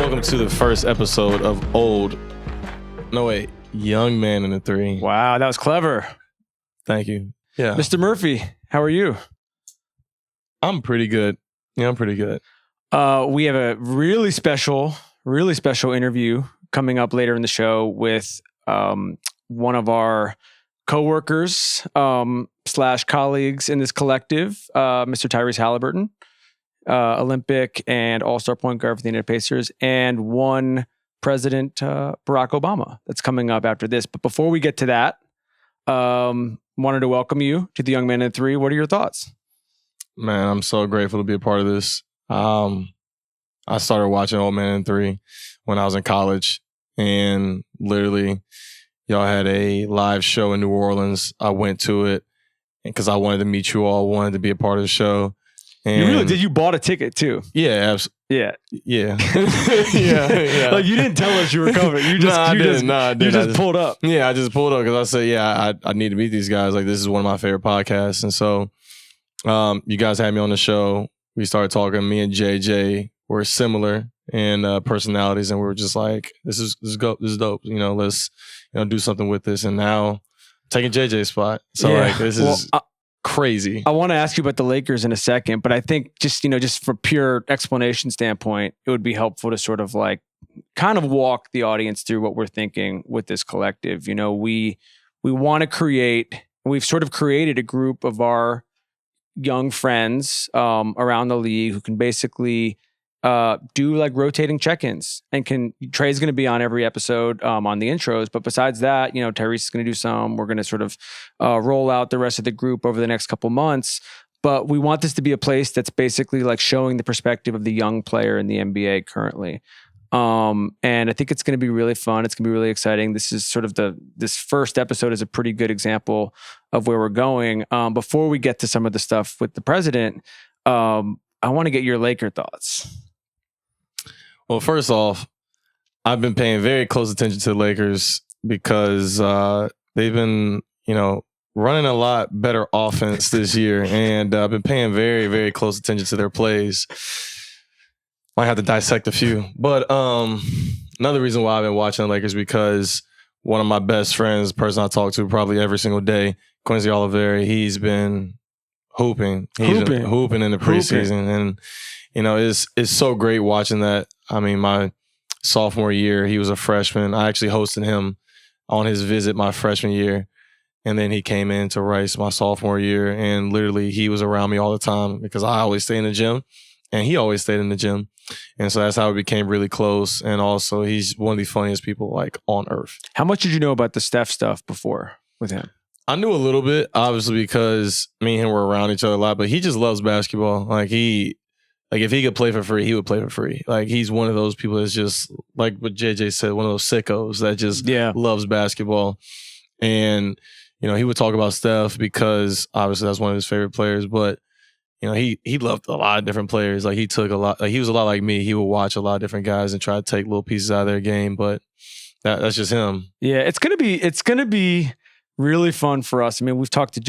welcome to the first episode of Young Man in the Three. Wow, that was clever. Thank you. Yeah. Mr. Murphy, how are you? I'm pretty good. Yeah, I'm pretty good. We have a really special interview coming up later in the show with one of our coworkers / colleagues in this collective, Mr. Tyrese Haliburton, Olympic and All-Star point guard for the Indiana Pacers, and one President Barack Obama that's coming up after this. But before we get to that, wanted to welcome you to the Young Man in Three. What are your thoughts? Man, I'm so grateful to be a part of this. I started watching Old Man in Three when I was in college, and literally y'all had a live show in New Orleans. I went to it because I wanted to meet you all, wanted to be a part of the show. And you really did? You bought a ticket too? Yeah, yeah. Yeah. Like you didn't tell us you were coming. You just, I didn't. You just pulled up. Yeah, I just pulled up because I said, I need to meet these guys. Like, this is one of my favorite podcasts. And so you guys had me on the show. We started talking. Me and JJ were similar in personalities, and we were just like, this is dope. You know, let's do something with this. And now taking JJ's spot. So this is crazy. I want to ask you about the Lakers in a second, but I think just for pure explanation standpoint, it would be helpful to sort of like kind of walk the audience through what we're thinking with this collective. You know, we want to create, we've sort of created a group of our young friends around the league who can basically do like rotating check-ins, and Trey's going to be on every episode on the intros. But besides that, Tyrese is going to do some. We're going to sort of roll out the rest of the group over the next couple months. But we want this to be a place that's basically like showing the perspective of the young player in the NBA currently. And I think it's going to be really fun. It's going to be really exciting. This is sort of this first episode is a pretty good example of where we're going. Before we get to some of the stuff with the president, I want to get your Laker thoughts. Well, first off, I've been paying very close attention to the Lakers because they've been, running a lot better offense this year, and I've been paying very, very close attention to their plays. Might have to dissect a few, but another reason why I've been watching the Lakers because one of my best friends, the person I talk to probably every single day, Quincy Oliveri, he's been hooping. He's been hooping in the preseason, and it's so great watching that. I mean, my sophomore year, he was a freshman. I actually hosted him on his visit my freshman year. And then he came into Rice my sophomore year, and literally he was around me all the time because I always stay in the gym and he always stayed in the gym. And so that's how we became really close. And also he's one of the funniest people like on earth. How much did you know about the Steph stuff before with him? I knew a little bit, obviously, because me and him were around each other a lot, but he just loves basketball. Like if he could play for free, he would play for free. Like he's one of those people that's just like what JJ said, one of those sickos that just loves basketball. And, he would talk about Steph because obviously that's one of his favorite players, but he loved a lot of different players. Like he took a lot, like he was a lot like me. He would watch a lot of different guys and try to take little pieces out of their game, but that's just him. Yeah, it's gonna be really fun for us. I mean,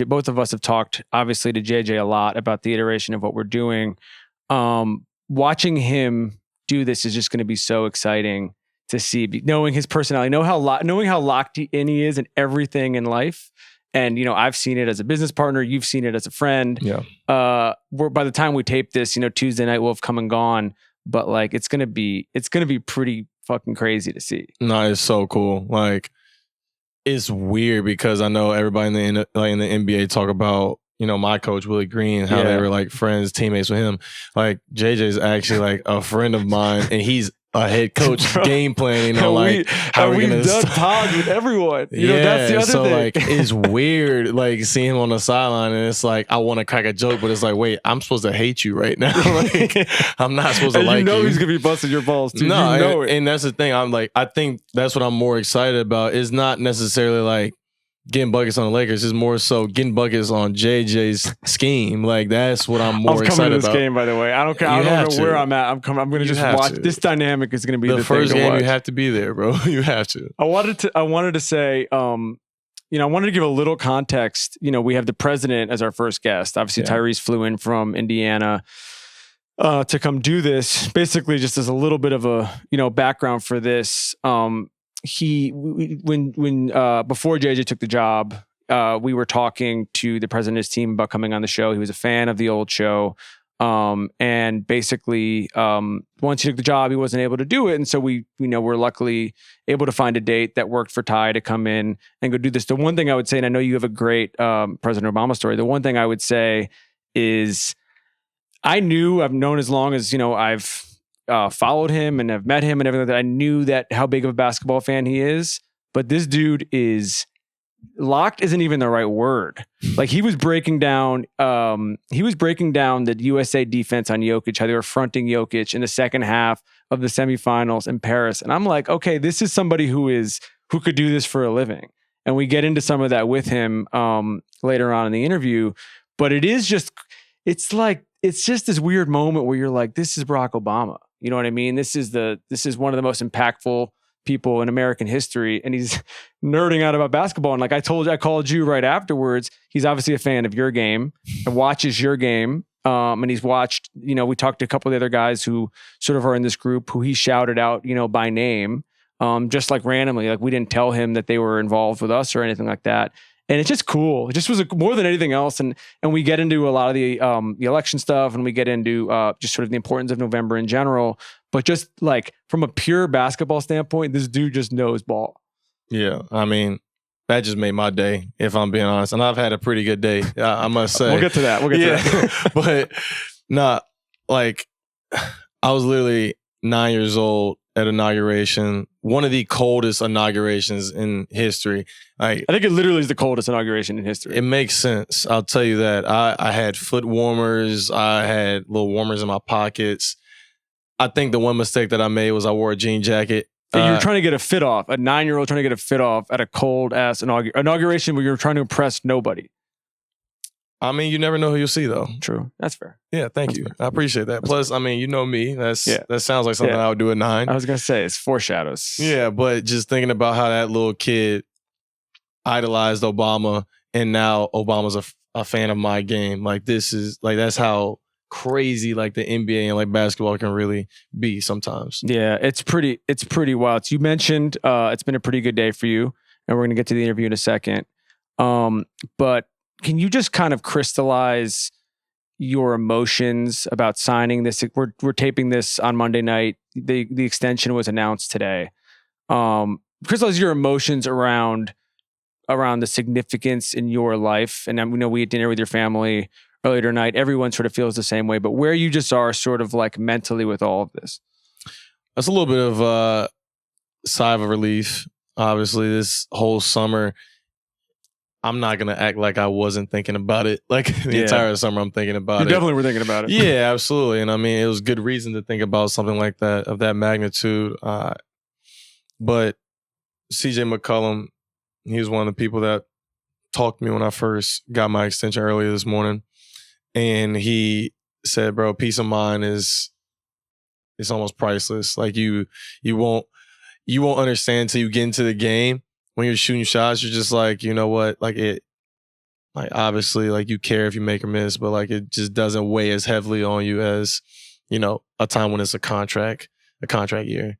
both of us have talked obviously to JJ a lot about the iteration of what we're doing. Watching him do this is just going to be so exciting to see, knowing his personality, knowing how locked in he is in everything in life. And, I've seen it as a business partner. You've seen it as a friend. Yeah. By the time we tape this, Tuesday night will have come and gone, but like, it's going to be pretty fucking crazy to see. No, it's so cool. Like, it's weird because I know everybody in the NBA talk about, my coach, Willie Green, how they were like friends, teammates with him. Like JJ's actually like a friend of mine, and he's a head coach game planning. How we've done pods with everyone. That's the other thing. Like it's weird, like seeing him on the sideline, and it's like I want to crack a joke, but it's like, wait, I'm supposed to hate you right now. Like I'm not supposed to like you. He's gonna be busting your balls too. No, and that's the thing. I'm like, I think that's what I'm more excited about. Is not necessarily like getting buckets on the Lakers, is more so getting buckets on JJ's scheme. Like that's what I'm more excited about. I'm coming to this game, by the way. I don't care. I don't know where I'm at. I'm going to just watch. This dynamic is going to be the first thing to game. watch. You have to be there, bro. You have to. I wanted to say, I wanted to give a little context. We have the president as our first guest. Obviously, Tyrese flew in from Indiana. to come do this. Basically, just as a little bit of a background for this, when before JJ took the job, we were talking to the president of his team about coming on the show. He was a fan of the old show. And basically, once he took the job, he wasn't able to do it. And so we were luckily able to find a date that worked for Ty to come in and go do this. The one thing I would say, and I know you have a great President Obama story. The one thing I would say is I've known as long as, I've followed him and have met him and everything, that I knew that how big of a basketball fan he is. But this dude is locked isn't even the right word. Like he was breaking down the USA defense on Jokic, how they were fronting Jokic in the second half of the semifinals in Paris. And I'm like, okay, this is somebody who could do this for a living. And we get into some of that with him later on in the interview. But it's just this weird moment where you're like, this is Barack Obama. You know what I mean? This is one of the most impactful people in American history, and he's nerding out about basketball. And like I called you right afterwards. He's obviously a fan of your game and watches your game. And he's watched, we talked to a couple of the other guys who sort of are in this group who he shouted out, by name, just like randomly. Like we didn't tell him that they were involved with us or anything like that. And it's just cool. It just was more than anything else. And we get into a lot of the election stuff, and we get into just sort of the importance of November in general. But just like from a pure basketball standpoint, this dude just knows ball. Yeah, I mean, that just made my day, if I'm being honest. And I've had a pretty good day, I must say. We'll get to that. But like I was literally 9 years old at inauguration, one of the coldest inaugurations in history. I think it literally is the coldest inauguration in history. It makes sense. I'll tell you that. I had foot warmers. I had little warmers in my pockets. I think the one mistake that I made was I wore a jean jacket. And you were trying to get a fit off, a 9-year-old trying to get a fit off at a cold ass inauguration where you were trying to impress nobody. I mean, you never know who you'll see, though. True. That's fair. Yeah, thank you. I appreciate that. Plus, I mean, you know me. That sounds like something I would do at 9. I was going to say, it's foreshadows. Yeah, but just thinking about how that little kid idolized Obama, and now Obama's a fan of my game. Like, this is, like, that's how crazy, like, the NBA and, like, basketball can really be sometimes. Yeah, it's pretty wild. So you mentioned it's been a pretty good day for you, and we're going to get to the interview in a second. But can you just kind of crystallize your emotions about signing this? We're taping this on Monday night. The extension was announced today. Crystallize your emotions around the significance in your life. And we know we had dinner with your family earlier tonight. Everyone sort of feels the same way, but where you just are sort of like mentally with all of this. That's a little bit of a sigh of relief. Obviously, this whole summer, I'm not going to act like I wasn't thinking about it. Like the entire summer, I'm thinking about it. You definitely were thinking about it. Yeah, absolutely. And I mean, it was good reason to think about something like that, of that magnitude. But CJ McCollum, he was one of the people that talked to me when I first got my extension earlier this morning. And he said, bro, peace of mind it's almost priceless. Like you won't understand until you get into the game. When you're shooting shots, you're just like, you know what? Like obviously, like you care if you make or miss, but like it just doesn't weigh as heavily on you as, a time when it's a contract year.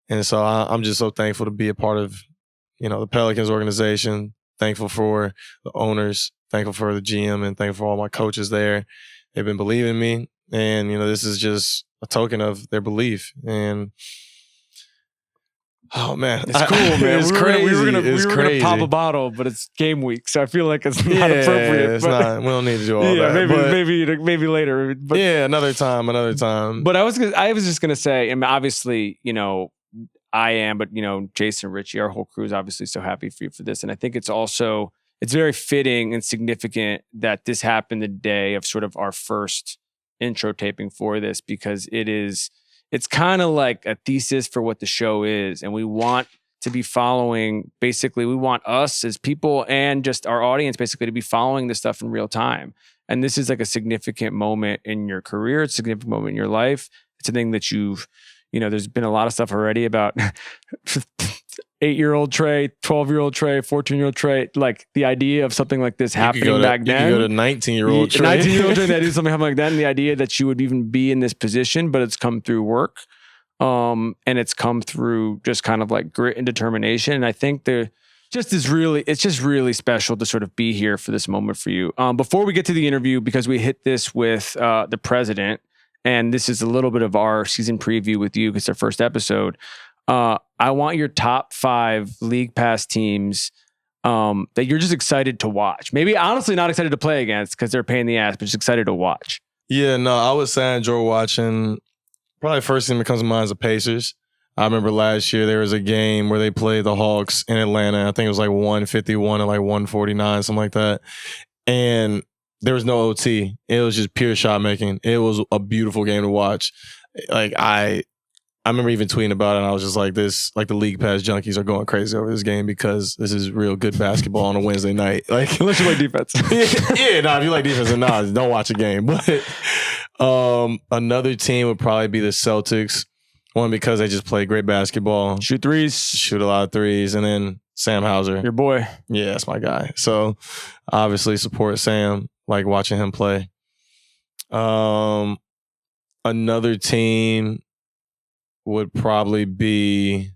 And so I'm just so thankful to be a part of, the Pelicans organization, thankful for the owners, thankful for the GM, and thankful for all my coaches there. They've been believing in me. And, this is just a token of their belief. And oh man, it's cool, man. It's crazy. We were gonna pop a bottle, but it's game week, so I feel like it's not appropriate. It's not. We don't need to do all that. Maybe later. But, another time. But I was just gonna say, and obviously, I am, but Jason, Richie, our whole crew is obviously so happy for you for this, and I think it's very fitting and significant that this happened the day of sort of our first intro taping for this, because it's kind of like a thesis for what the show is. And we want to be following, basically, we want us as people and just our audience basically to be following this stuff in real time. And this is like a significant moment in your career. It's a significant moment in your life. It's a thing that there's been a lot of stuff already about 8-year-old Trey, 12-year-old Trey, 14-year-old Trey, like the idea of something like this happening back then. You could go to 19-year-old Trey. 19-year-old Trey, that do something like that, and the idea that you would even be in this position, but it's come through work. And it's come through just kind of like grit and determination. And I think it's just really special to sort of be here for this moment for you. Before we get to the interview, because we hit this with the president, and this is a little bit of our season preview with you because it's our first episode. I want your top 5 league pass teams that you're just excited to watch. Maybe honestly not excited to play against because they're a pain in the ass, but just excited to watch. Yeah, no, I was saying I enjoy watching. Probably the first thing that comes to mind is the Pacers. I remember last year there was a game where they played the Hawks in Atlanta. I think it was like 151 and like 149, something like that. And there was no OT. It was just pure shot making. It was a beautiful game to watch. Like I remember even tweeting about it, and I was just like, the league pass junkies are going crazy over this game because this is real good basketball on a Wednesday night. Like, unless you like defense. If you like defense, then don't watch a game. But another team would probably be the Celtics. One, because they just play great basketball. Shoot threes. Shoot a lot of threes. And then Sam Hauser. Your boy. Yeah, that's my guy. So obviously support Sam, like watching him play. Another team would probably be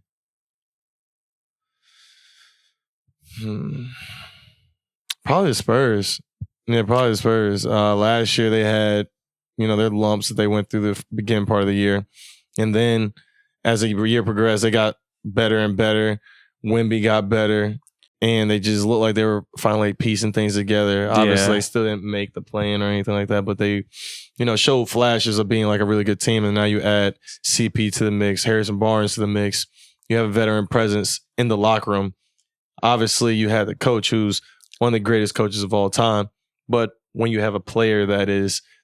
probably the Spurs. Yeah, probably the Spurs. Last year they had, their lumps that they went through the beginning part of the year. And then as the year progressed, they got better and better. Wemby got better. And they just looked like they were finally piecing things together. Obviously, they still didn't make the play-in or anything like that, but they, showed flashes of being like a really good team. And now you add CP to the mix, Harrison Barnes to the mix. You have a veteran presence in the locker room. Obviously, you had the coach who's one of the greatest coaches of all time. But when you have a player that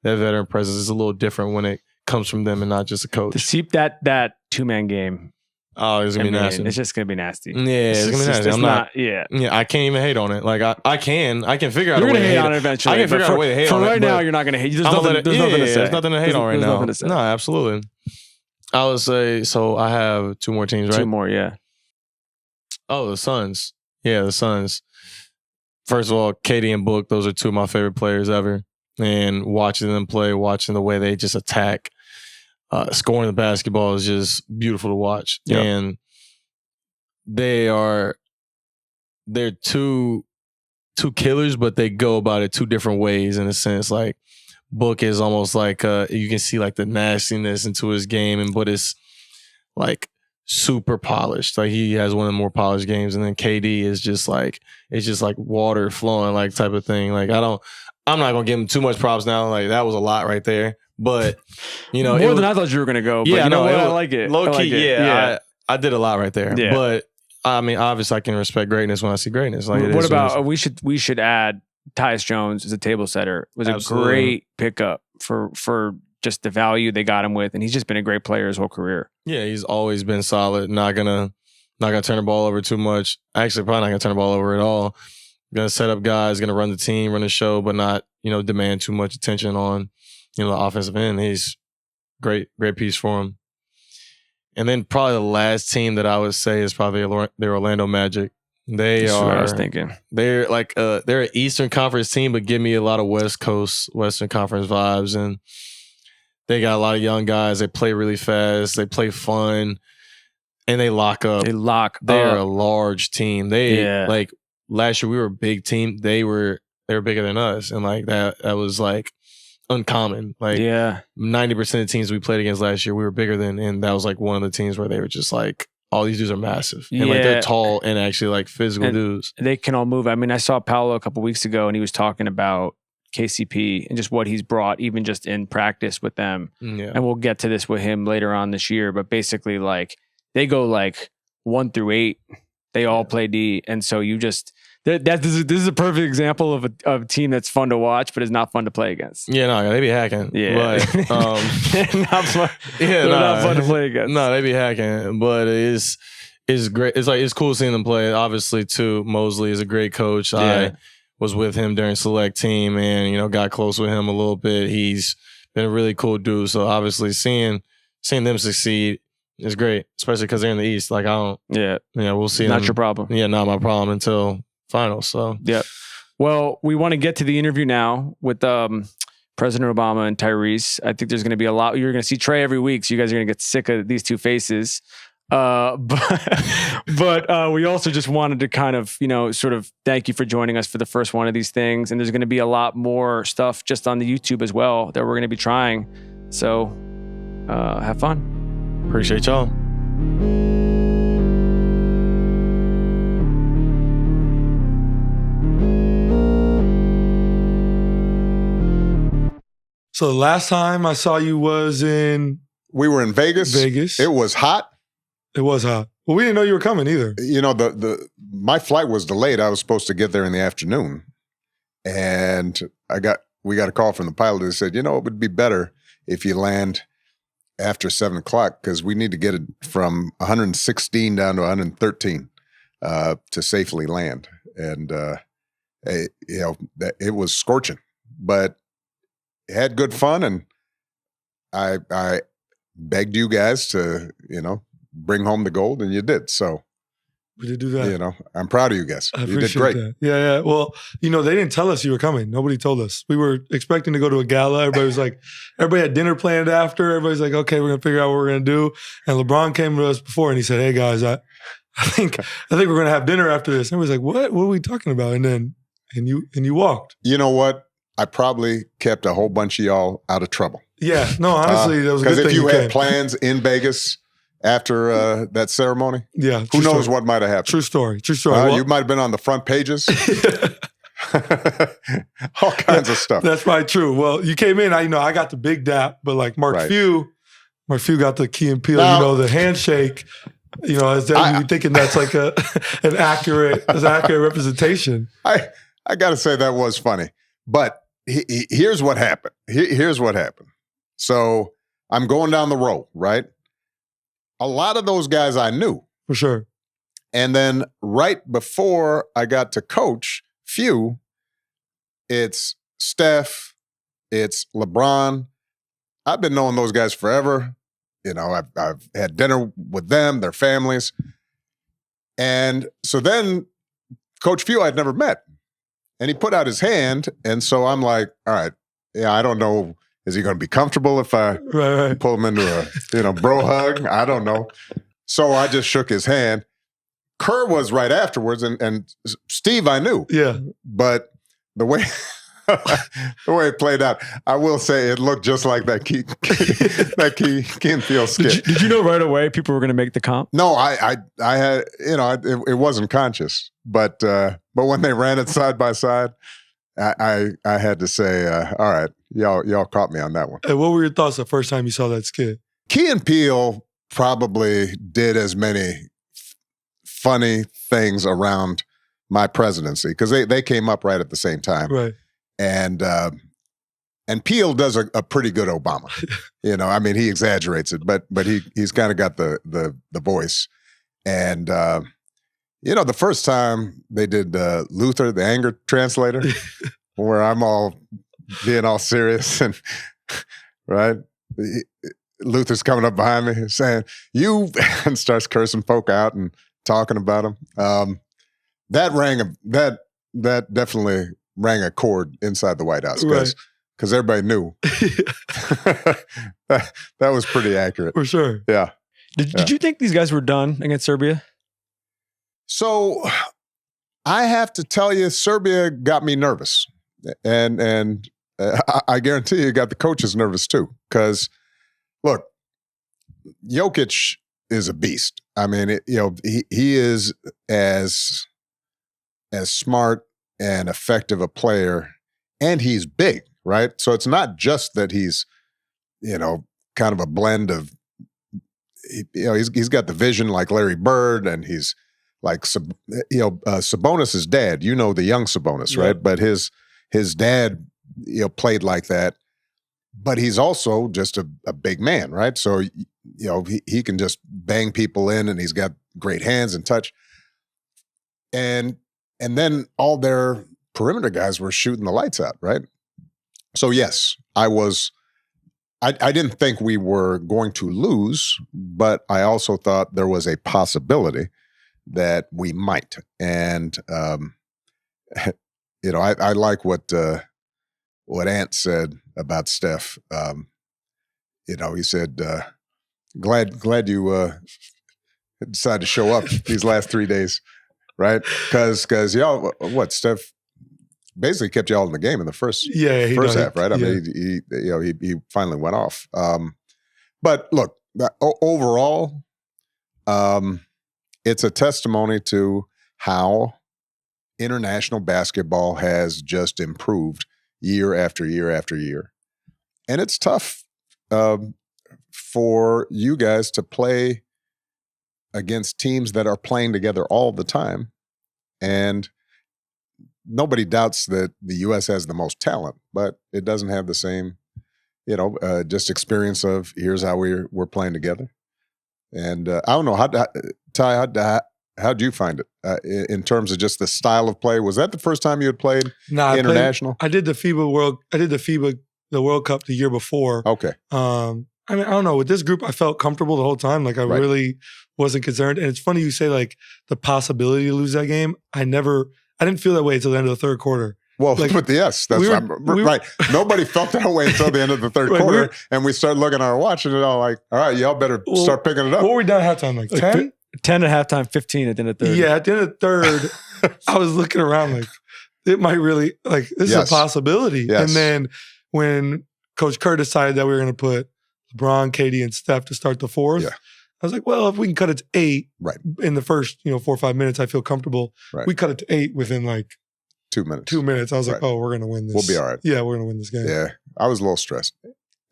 veteran presence is a little different when it comes from them and not just a coach. To see that 2-man game. Oh, it's gonna be nasty. It's just gonna be nasty. Yeah, it's gonna be nasty. I'm not. Yeah, I can't even hate on it. Like I can figure out you're a way gonna to hate on it eventually. I can figure out a way to hate on it. For right now, you're not gonna hate. There's nothing to say. There's nothing to hate on right now. To say. No, absolutely. I would say so. I have 2 more teams, right? 2 more, yeah. Oh, the Suns. Yeah, the Suns. First of all, Katie and Book. Those are 2 of my favorite players ever. And watching them play, watching the way they just attack, scoring the basketball is just beautiful to watch. Yep. And they're 2 killers, but they go about it 2 different ways in a sense. Like Book is almost like you can see like the nastiness into his game, but it's like super polished. Like he has one of the more polished games, and then KD is just like water flowing like type of thing. Like I'm not gonna give him too much props now. Like that was a lot right there, but more than I thought you were gonna go. But yeah, I like it. Low key, like it. yeah. I did a lot right there. Yeah. But I mean, obviously, I can respect greatness when I see greatness. Like, what about we should add Tyus Jones as a table setter. It was Absolutely. A great pickup for just the value they got him with, and he's just been a great player his whole career. Yeah, he's always been solid. Not gonna turn the ball over too much. Actually, probably not gonna turn the ball over at all. Gonna set up guys, gonna run the team, run the show, but not demand too much attention on the offensive end. He's great piece for him. And then probably the last team that I would say is probably the Orlando Magic. That's what I was thinking. They're like they're an Eastern Conference team, but give me a lot of Western Conference vibes, and they got a lot of young guys. They play really fast. They play fun, and they lock up. They're a large team. Like last year we were a big team. They were bigger than us, and like that was like uncommon. Like 90% of the teams we played against last year we were bigger than, and that was like one of the teams where they were just like, all these dudes are massive. And like they're tall and actually like physical dudes. They can all move. I mean, I saw Paolo a couple weeks ago and he was talking about KCP and just what he's brought even just in practice with them. Yeah. And we'll get to this with him later on this year, but basically like they go like 1 through 8. They all play D. And so you just this is a perfect example of a team that's fun to watch, but is not fun to play against. Yeah, no, they be hacking. Yeah, but, not fun. Yeah, not fun to play against. No, they be hacking, but it's great. It's like it's cool seeing them play. Obviously, too, Mosley is a great coach. I was with him during select team, and got close with him a little bit. He's been a really cool dude. So obviously, seeing them succeed It's great, especially because they're in the East. Like, I don't, we'll see Not them. your problem. Yeah, not my problem until finals. So, yeah. Well, we want to get to the interview now with President Obama and Tyrese. I think there's going to be a lot. You're going to see Trey every week, so you guys are going to get sick of these two faces. But we also just wanted to kind of, sort of thank you for joining us for the first one of these things. And there's going to be a lot more stuff just on the YouTube as well that we're going to be trying. So have fun. Appreciate y'all. So the last time I saw you was we were in Vegas. It was hot. It was hot. Well, we didn't know you were coming either. My flight was delayed. I was supposed to get there in the afternoon. And we got a call from the pilot who said, it would be better if you land after 7 o'clock because we need to get it from 116 down to 113 to safely land. And, it was scorching, but had good fun. And I begged you guys to, bring home the gold, and you did. So we did do that. I'm proud of you guys. You did great. That. Yeah. Well, they didn't tell us you were coming. Nobody told us. We were expecting to go to a gala. Everybody had dinner planned after. Everybody's like, okay, we're gonna figure out what we're gonna do. And LeBron came to us before, and he said, "Hey guys, I think we're gonna have dinner after this." And everybody's like, "What? What are we talking about?" And you walked. You know what? I probably kept a whole bunch of y'all out of trouble. Yeah. No, honestly, that was a good thing. Because if you had plans in Vegas after that ceremony, who knows what might have happened. True story. You might have been on the front pages. All kinds of stuff. That's probably true. Well, you came in, I got the big dap, but like Mark Few got the Key and Peele, the handshake. Is that you thinking that's like an accurate representation? I got to say that was funny. But here's what happened. Here's what happened. So I'm going down the row, right? A lot of those guys I knew. For sure. And then right before I got to coach Few, it's Steph, it's LeBron. I've been knowing those guys forever. I've had dinner with them, their families. And so then Coach Few I'd never met. And he put out his hand. And so I'm like, all right, I don't know. Is he going to be comfortable if I pull him into a, bro hug? I don't know. So I just shook his hand. Kerr was right afterwards, and Steve I knew. Yeah. But the way it played out, I will say it looked just like that Key and Peele skit. Did you know right away people were going to make the comp? No, I had, it wasn't conscious. But when they ran it side by side, I had to say, all right, y'all caught me on that one. And what were your thoughts the first time you saw that skit? Key and Peele probably did as many funny things around my presidency because they came up right at the same time. Right. And Peele does a pretty good Obama. He exaggerates it, but he's kind of got the voice. And the first time they did Luther, the anger translator, where I'm being all serious and right. Luther's coming up behind me saying, "You," and starts cursing folk out and talking about them. That definitely rang a chord inside the White House because everybody knew that was pretty accurate. For sure. Yeah. Did you think these guys were done against Serbia? So I have to tell you, Serbia got me nervous. And I guarantee you got the coaches nervous too. Because, look, Jokic is a beast. I mean, he is as smart and effective a player, and he's big, right? So it's not just that he's, kind of a blend of, he's got the vision like Larry Bird, and he's like, Sabonis' dad, the young Sabonis, right? But his dad, played like that. But he's also just a big man, right? So, he can just bang people in, and he's got great hands and touch. And then all their perimeter guys were shooting the lights out, right? So yes, I was I didn't think we were going to lose, but I also thought there was a possibility that we might. And you know, I like what Ant said about Steph. You know, he said, "Glad you decided to show up these last 3 days, right? Because y'all, what Steph." Basically kept y'all in the game in the first half, right? I mean, he finally went off. But look, overall, it's a testimony to how international basketball has just improved year after year after year, and it's tough for you guys to play against teams that are playing together all the time, and nobody doubts that the U.S. has the most talent, but it doesn't have the same, just experience of here's how we're playing together. And I don't know, Ty, how'd you find it in terms of just the style of play? Was that the first time you had played international? I did the FIBA the World Cup the year before. Okay. I mean, I don't know. With this group, I felt comfortable the whole time. Like I really wasn't concerned. And it's funny you say like the possibility to lose that game. I didn't feel that way until the end of the third quarter. Well, that's right. Nobody felt that way until the end of the third quarter, and we started looking at our watch, and it all like, all right, y'all better start picking it up. What were we down at halftime? Like 10? 10 at halftime, 15 at the end of the third. Yeah, at the end of the third, I was looking around like, it might really, like, this is a possibility. Yes. And then when Coach Kerr decided that we were going to put LeBron, KD, and Steph to start the fourth, I was like, well, if we can cut it to 8 in the first 4 or 5 minutes, I feel comfortable. Right. We cut it to 8 within like 2 minutes. 2 minutes. I was like, oh, we're going to win this. We'll be all right. Yeah, we're going to win this game. Yeah, I was a little stressed.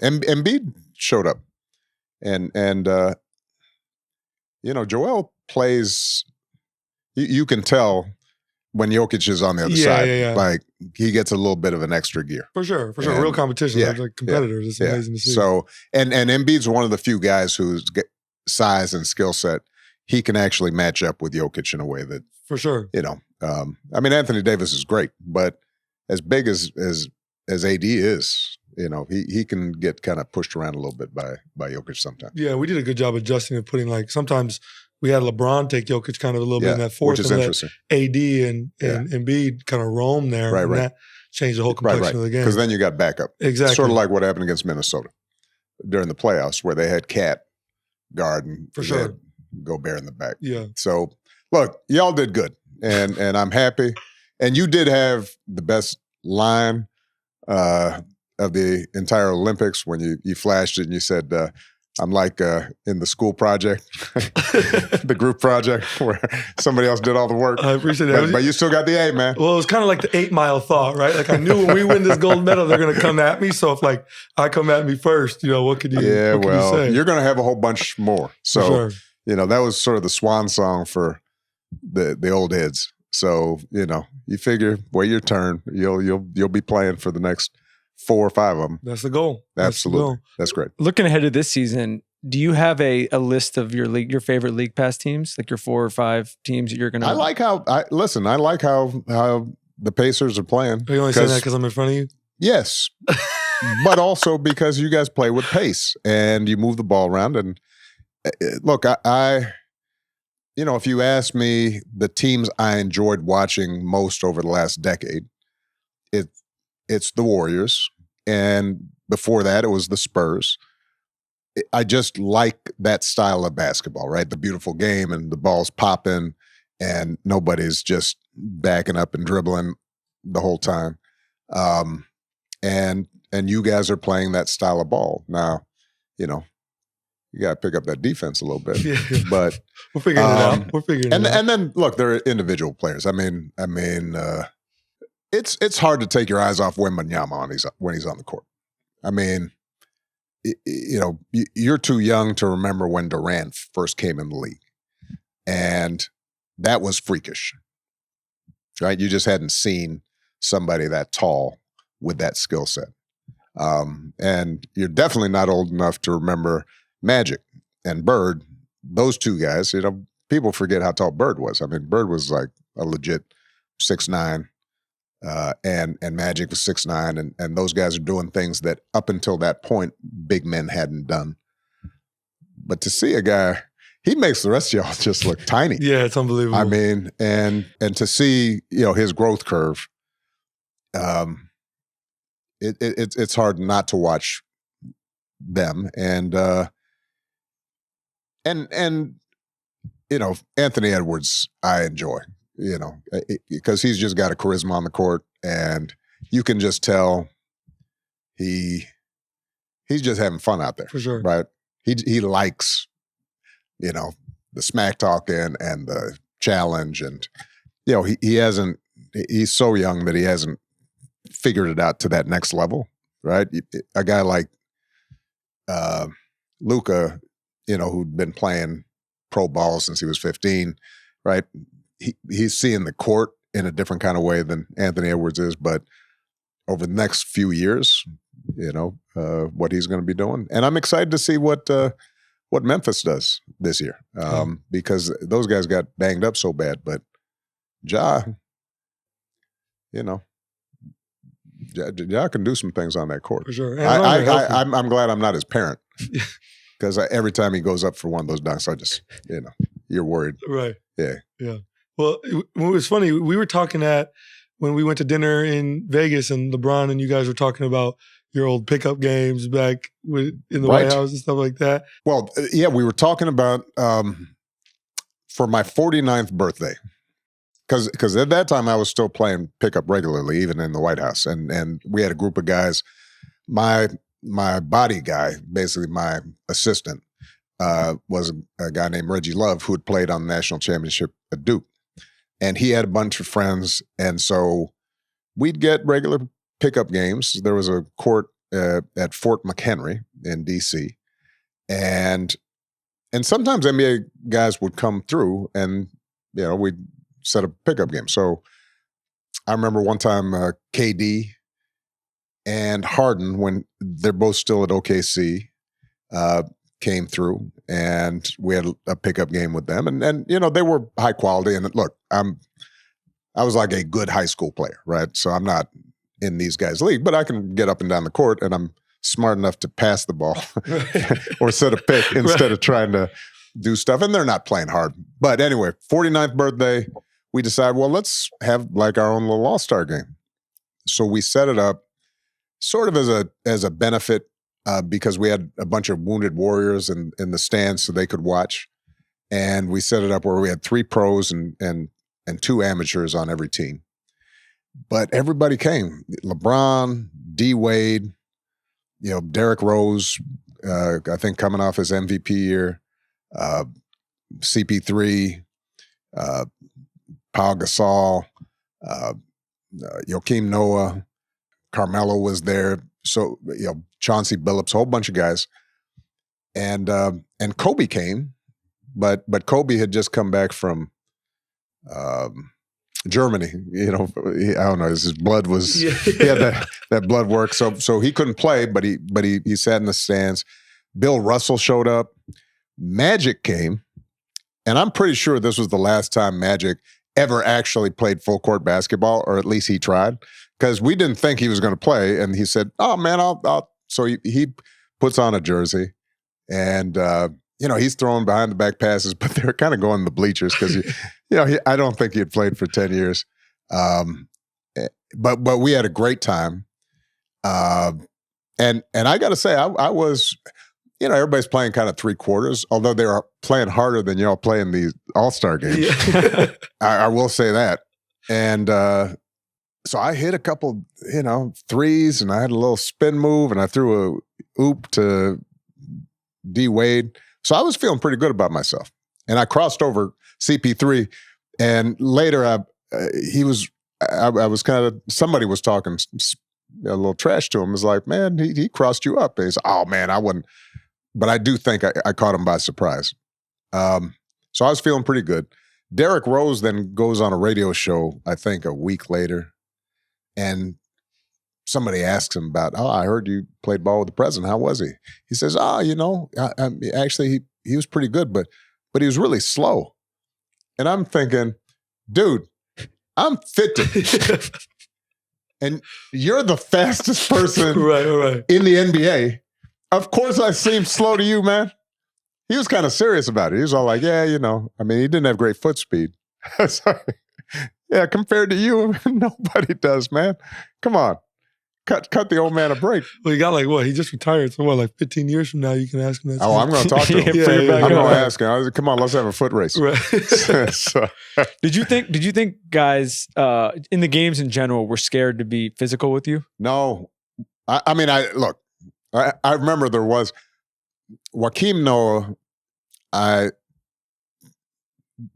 Embiid showed up. And Joel plays, you can tell when Jokic is on the other side, like he gets a little bit of an extra gear. For sure. And, real competition. They're like competitors. It's amazing to see. So, and Embiid's one of the few guys whose size and skill set, he can actually match up with Jokic in a way that, for sure. I mean, Anthony Davis is great, but as big as AD is, he can get kind of pushed around a little bit by Jokic sometimes. Yeah, we did a good job adjusting and putting sometimes we had LeBron take Jokic kind of a little bit in that fourth, which is interesting. AD and Embiid kind of roam there, and that changed the whole complexion of the game. Because then you got backup. Exactly. Sort of like what happened against Minnesota during the playoffs, where they had Cat guard and Gobert in the back. Yeah. So look, y'all did good, and I'm happy. And you did have the best line of the entire Olympics when you flashed it and you said, I'm like in the school project, the group project where somebody else did all the work. I appreciate that. But you still got the A, man. Well, it was kind of like the 8 Mile thought, right? Like I knew when we win this gold medal, they're going to come at me. So if I come at me first, what could you say? You're going to have a whole bunch more. So, that was sort of the swan song for the old heads. So, you figure, wait your turn. You'll be playing for the next 4 or 5 of them. That's the goal. Absolutely. That's great. Looking ahead to this season, do you have a list of your favorite league pass teams, like your 4 or 5 teams that you're going to? I like how the Pacers are playing. Are you only saying that because I'm in front of you? Yes, but also because you guys play with pace and you move the ball around. And look, I if you ask me the teams I enjoyed watching most over the last decade, it's the Warriors, and before that, it was the Spurs. I just like that style of basketball, right? The beautiful game, and the ball's popping, and nobody's just backing up and dribbling the whole time. And you guys are playing that style of ball. Now, you got to pick up that defense a little bit. But we're figuring it out. We're figuring it out. And then, look, there are individual players. I mean, it's hard to take your eyes off Wembanyama when he's on the court. I mean, you're too young to remember when Durant first came in the league, and that was freakish, right? You just hadn't seen somebody that tall with that skill set, and you're definitely not old enough to remember Magic and Bird. Those two guys, people forget how tall Bird was. I mean, Bird was like a legit 6'9", and Magic was 6'9", and those guys are doing things that up until that point big men hadn't done. But to see a guy, he makes the rest of y'all just look tiny. Yeah, it's unbelievable. I mean, and to see his growth curve, it's hard not to watch them, and Anthony Edwards I enjoy, because he's just got a charisma on the court, and you can just tell he's just having fun out there. For sure. Right? He likes, the smack talking and the challenge, and he's so young that he hasn't figured it out to that next level, right? A guy like Luka, who'd been playing pro ball since he was 15, right? He's seeing the court in a different kind of way than Anthony Edwards is, but over the next few years, what he's going to be doing. And I'm excited to see what Memphis does this year, because those guys got banged up so bad. But Ja can do some things on that court. For sure. I'm glad I'm not his parent, because every time he goes up for one of those dunks, I just, you're worried. Right. Yeah. Yeah. Well, it was funny. We were talking when we went to dinner in Vegas, and LeBron and you guys were talking about your old pickup games back in the White House and stuff like that. Well, yeah, we were talking about for my 49th birthday, because at that time I was still playing pickup regularly, even in the White House, and we had a group of guys. My body guy, basically my assistant, was a guy named Reggie Love, who had played on the national championship at Duke, and he had a bunch of friends, and so we'd get regular pickup games. There was a court at Fort McHenry in D.C., and sometimes NBA guys would come through, and we'd set up a pickup game. So I remember one time KD and Harden, when they're both still at OKC, came through, and we had a pickup game with them, and they were high quality. And look, I was like a good high school player, right? So I'm not in these guys' league, but I can get up and down the court, and I'm smart enough to pass the ball or set a pick instead of trying to do stuff. And they're not playing hard. But anyway, 49th birthday, we decided, well, let's have like our own little all-star game. So we set it up sort of as a benefit, because we had a bunch of wounded warriors in the stands so they could watch. And we set it up where we had 3 pros and 2 amateurs on every team. But everybody came. LeBron, D. Wade, Derrick Rose, I think coming off his MVP year, CP3, Pau Gasol, Joakim Noah, Carmelo was there. So, Chauncey Billups, a whole bunch of guys. And Kobe came, but Kobe had just come back from Germany. I don't know, his blood was, he had that blood work. So he couldn't play, but he sat in the stands. Bill Russell showed up. Magic came, and I'm pretty sure this was the last time Magic ever actually played full court basketball, or at least he tried, because we didn't think he was going to play. And he said, "Oh man, I'll." So he puts on a jersey, and he's throwing behind the back passes, but they're kind of going to the bleachers because I don't think he had played for 10 years. But we had a great time, and I got to say, I was. Everybody's playing kind of 3 quarters, although they are playing harder than y'all play in these all-star games. Yeah. I will say that. And so I hit a couple, threes, and I had a little spin move, and I threw a oop to D. Wade. So I was feeling pretty good about myself. And I crossed over CP3, and later I was kind of, somebody was talking a little trash to him. It was like, man, he crossed you up. And he said, oh man, I wouldn't. But I do think I caught him by surprise. So I was feeling pretty good. Derrick Rose then goes on a radio show, I think a week later, and somebody asks him about, I heard you played ball with the president. How was he? He says, actually he was pretty good, but he was really slow. And I'm thinking, dude, I'm 50. and you're the fastest person right. in the NBA. Of course, I seem slow to you, man. He was kind of serious about it. He was all like, yeah, you know, I mean, he didn't have great foot speed. Sorry. Yeah, compared to you, nobody does, man. Come on. Cut the old man a break. Well, he got like what? He just retired. So what, like 15 years from now, you can ask him that. Oh, I'm going to talk to him. I'm going to ask him. Come on, let's have a foot race. Right. So, Did you think guys in the games in general were scared to be physical with you? no. I mean, I remember there was Joakim Noah.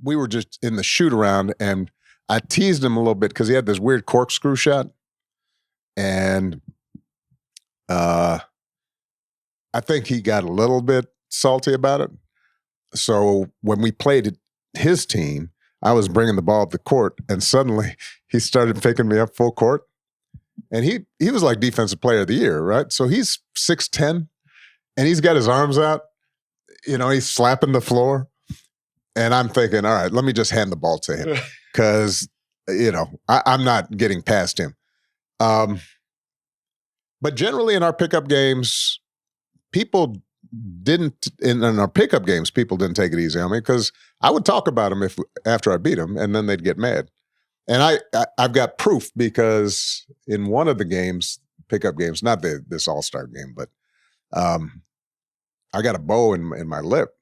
We were just in the shoot around, and I teased him a little bit because he had this weird corkscrew shot. And I think he got a little bit salty about it. So when we played his team, I was bringing the ball up the court, and suddenly he started picking me up full court. And he was like defensive player of the year, right? So he's 6'10", and he's got his arms out. You know, he's slapping the floor. And I'm thinking, all right, let me just hand the ball to him because, you know, I'm not getting past him. But generally in our pickup games, people didn't take it easy on me because I would talk about them after I beat them, and then they'd get mad. And I've got proof because in one of the games, pickup games, not this All-Star game, but I got a bow in my lip,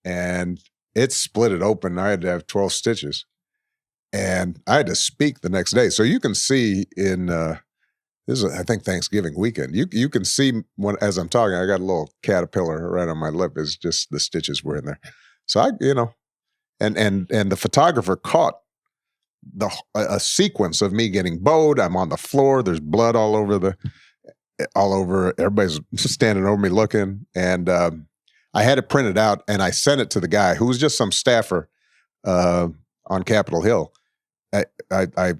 and it split it open. I had to have 12 stitches. And I had to speak the next day. So you can see in this is, I think, Thanksgiving weekend. You can see as I'm talking, I got a little caterpillar right on my lip. It's just the stitches were in there. So and the photographer caught a sequence of me getting bowed. I'm on the floor. There's blood all over everybody's standing over me looking. And I had it printed out, and I sent it to the guy who was just some staffer on Capitol Hill. I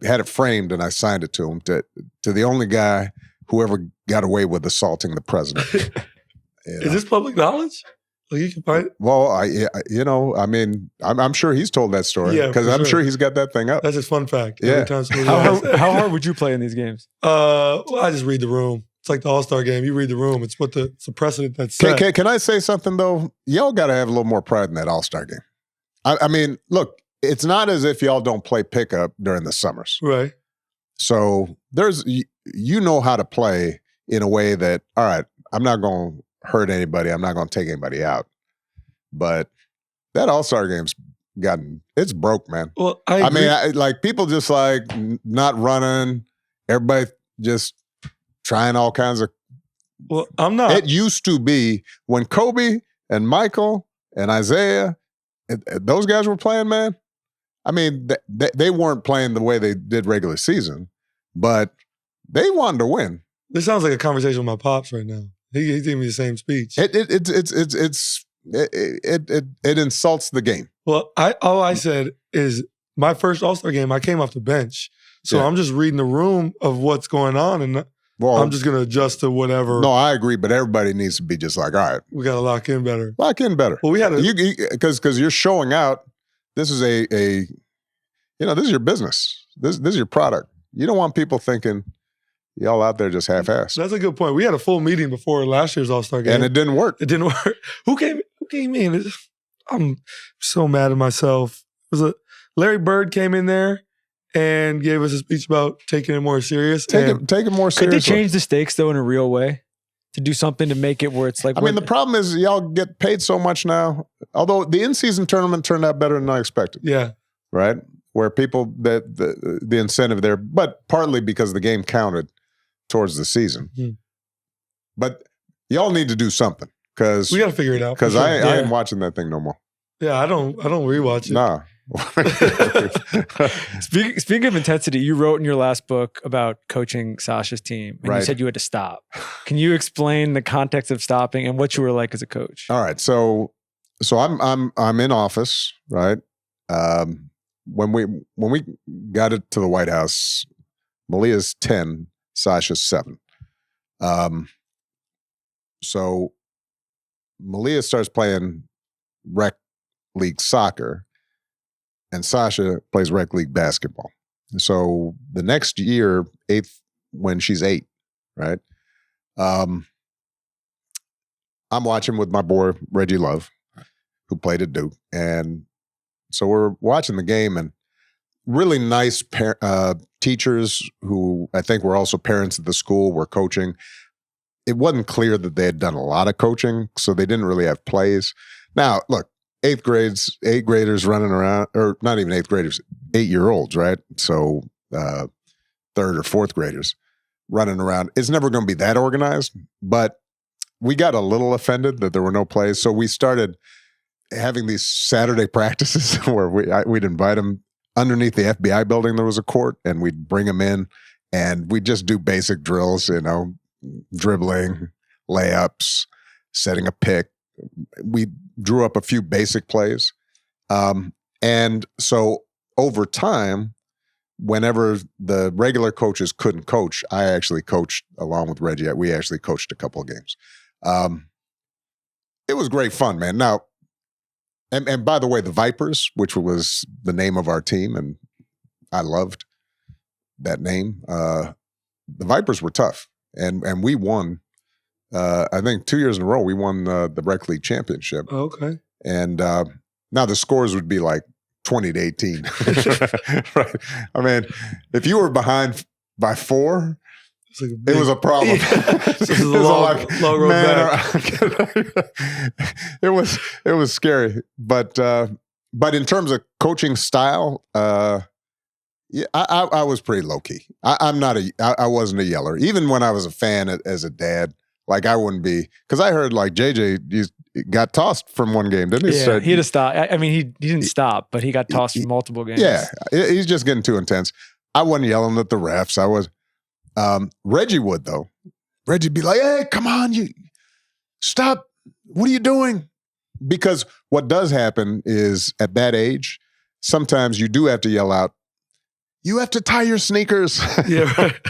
had it framed, and I signed it to him, to the only guy who ever got away with assaulting the president. Is this public knowledge? Like you can find it? Well, I'm sure he's told that story because I'm sure he's got that thing up. That's just fun fact. Yeah. How hard would you play in these games? Well, I just read the room. It's like the All-Star game. You read the room. It's a precedent that's set. Can I say something, though? Y'all got to have a little more pride in that All-Star game. I mean, look, it's not as if y'all don't play pickup during the summers. Right. So you know how to play in a way that, all right, I'm not going to hurt anybody. I'm not going to take anybody out. But that All-Star game's it's broke, man. Well, I mean, like people just like not running, everybody just trying all kinds of. Well, I'm not. It used to be when Kobe and Michael and Isaiah, those guys were playing, man. I mean, they weren't playing the way they did regular season, but they wanted to win. This sounds like a conversation with my pops right now. He's giving me the same speech. It insults the game. Well, all I said is my first All-Star game, I came off the bench. So I'm just reading the room of what's going on, and I'm just going to adjust to whatever. No, I agree, but everybody needs to be just like, all right. We got to lock in better. Lock in better. Well, we had because you're showing out. This is this is your business. This is your product. You don't want people thinking y'all out there just half-assed. That's a good point. We had a full meeting before last year's All-Star game. And it didn't work. It didn't work. Who came in? I'm so mad at myself. Larry Bird came in there and gave us a speech about taking it more serious. Take it more seriously. Could they change the stakes, though, in a real way? To do something to make it where it's like... I mean, the problem is y'all get paid so much now. Although the in-season tournament turned out better than I expected. Yeah. Right? Where people, the incentive there, but partly because the game counted towards the season. Mm-hmm. But y'all need to do something because we got to figure it out. Because I ain't watching that thing no more. Yeah, I don't rewatch it. Nah. Speaking of intensity, you wrote in your last book about coaching Sasha's team, and you said you had to stop. Can you explain the context of stopping and what you were like as a coach? All right, so I'm in office, right? When we got it to the White House, Malia's 10, Sasha's 7. So Malia starts playing rec league soccer, and Sasha plays rec league basketball. So the next year eighth when she's 8, right? I'm watching with my boy Reggie Love, who played at Duke, and so we're watching the game, and really nice teachers who I think were also parents at the school were coaching. It wasn't clear that they had done a lot of coaching, so they didn't really have plays. Now, look, 8th graders running around, or not even 8th graders, 8-year-olds, right? So 3rd or 4th graders running around. It's never going to be that organized, but we got a little offended that there were no plays. So we started having these Saturday practices where we'd invite them underneath the FBI building. There was a court, and we'd bring them in, and we'd just do basic drills, dribbling, layups, setting a pick. We drew up a few basic plays. And so over time, whenever the regular coaches couldn't coach, I actually coached along with Reggie. We actually coached a couple of games. It was great fun, man. Now, and by the way, the Vipers, which was the name of our team, and I loved that name. The Vipers were tough, and we won. I think 2 years in a row, we won the rec league championship. Oh, okay. And now the scores would be like 20-18. Right? I mean, if you were behind by 4, it was a problem. This is a long road back. It was scary, but in terms of coaching style, yeah, I was pretty low key. I wasn't a yeller, even when I was a fan as a dad. Like I wouldn't be, because I heard like JJ got tossed from one game, didn't he? Yeah, he had to stop. I mean, he didn't stop, but he got tossed from multiple games. Yeah, he's just getting too intense. I wasn't yelling at the refs. I was. Reggie would though. Reggie'd be like, "Hey, come on, you stop! What are you doing?" Because what does happen is at that age, sometimes you do have to yell out, "You have to tie your sneakers." Yeah, right.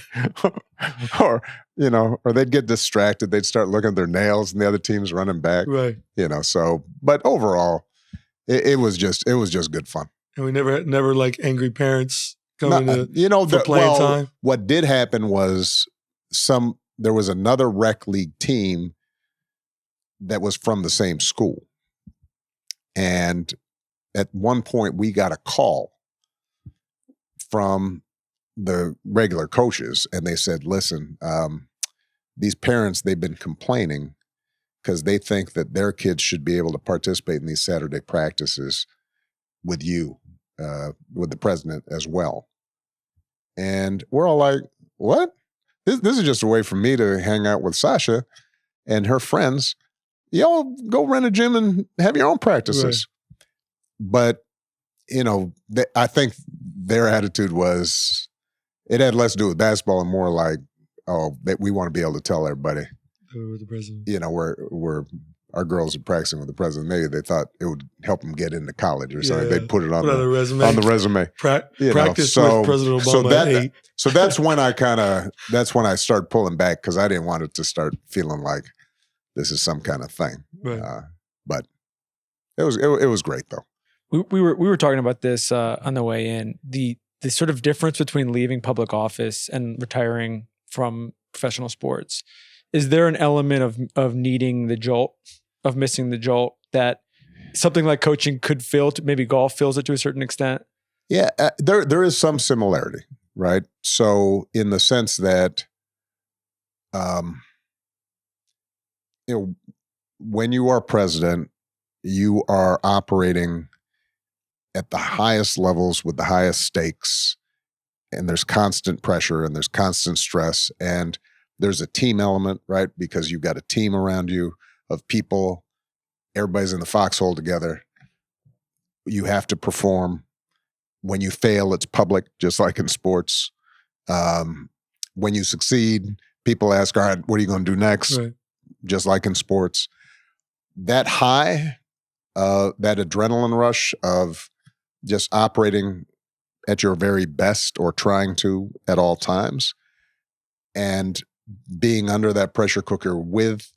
or they'd get distracted. They'd start looking at their nails, and the other team's running back. Right. So, but overall, it was just good fun. And we never like angry parents coming for playing time. What did happen was there was another rec league team that was from the same school. And at one point we got a call from the regular coaches, and they said, listen, these parents, they've been complaining because they think that their kids should be able to participate in these Saturday practices with you, with the president as well. And we're all like, what? This is just a way for me to hang out with Sasha and her friends. Y'all go rent a gym and have your own practices. Right. But, I think their attitude was, it had less to do with basketball and more like, we want to be able to tell everybody, with the president. We're our girls are practicing with the president. Maybe they thought it would help them get into college or something. They'd put it on the resume. On the resume. Practice with President Obama. So that's when I started pulling back, because I didn't want it to start feeling like this is some kind of thing. Right. But it was great though. We were talking about this on the way in. The sort of difference between leaving public office and retiring from professional sports. Is there an element of needing the jolt, of missing the jolt, that something like coaching could feel? Maybe golf feels it to a certain extent. Yeah, there is some similarity, right? So in the sense that, when you are president, you are operating at the highest levels with the highest stakes, and there's constant pressure and there's constant stress, and there's a team element, right? Because you've got a team around you of people, everybody's in the foxhole together. You have to perform. When you fail, it's public, just like in sports. When you succeed, people ask, all right, what are you going to do next? Right. Just like in sports. That high, that adrenaline rush of just operating at your very best, or trying to at all times, and being under that pressure cooker with